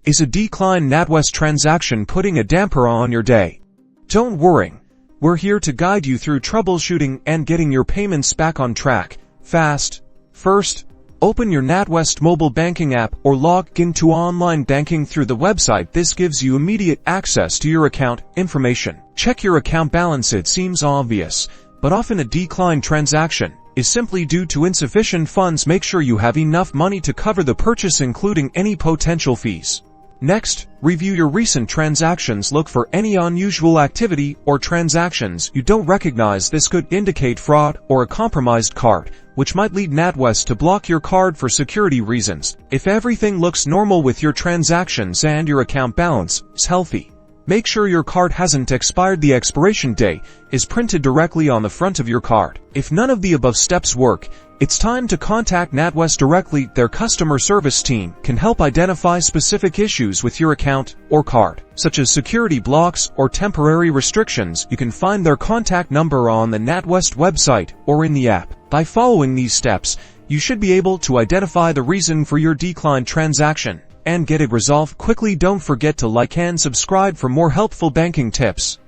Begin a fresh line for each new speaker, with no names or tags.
Is a declined Natwest transaction putting a damper on your day? Don't worry. We're here to guide you through troubleshooting and getting your payments back on track, fast. First, open your Natwest mobile banking app or log into online banking through the website. This gives you immediate access to your account information. Check your account balance. It seems obvious, but often a declined transaction is simply due to insufficient funds. Make sure you have enough money to cover the purchase, including any potential fees. Next, review your recent transactions. Look for any unusual activity or transactions you don't recognize. This could indicate fraud or a compromised card, which might lead Natwest to block your card for security reasons. If everything looks normal with your transactions and your account balance is healthy, make sure your card hasn't expired. The expiration date is printed directly on the front of your card. If none of the above steps work, it's time to contact Natwest directly. Their customer service team can help identify specific issues with your account or card, such as security blocks or temporary restrictions. You can find their contact number on the Natwest website or in the app. By following these steps, you should be able to identify the reason for your declined transaction and get it resolved quickly. Don't forget to like and subscribe for more helpful banking tips.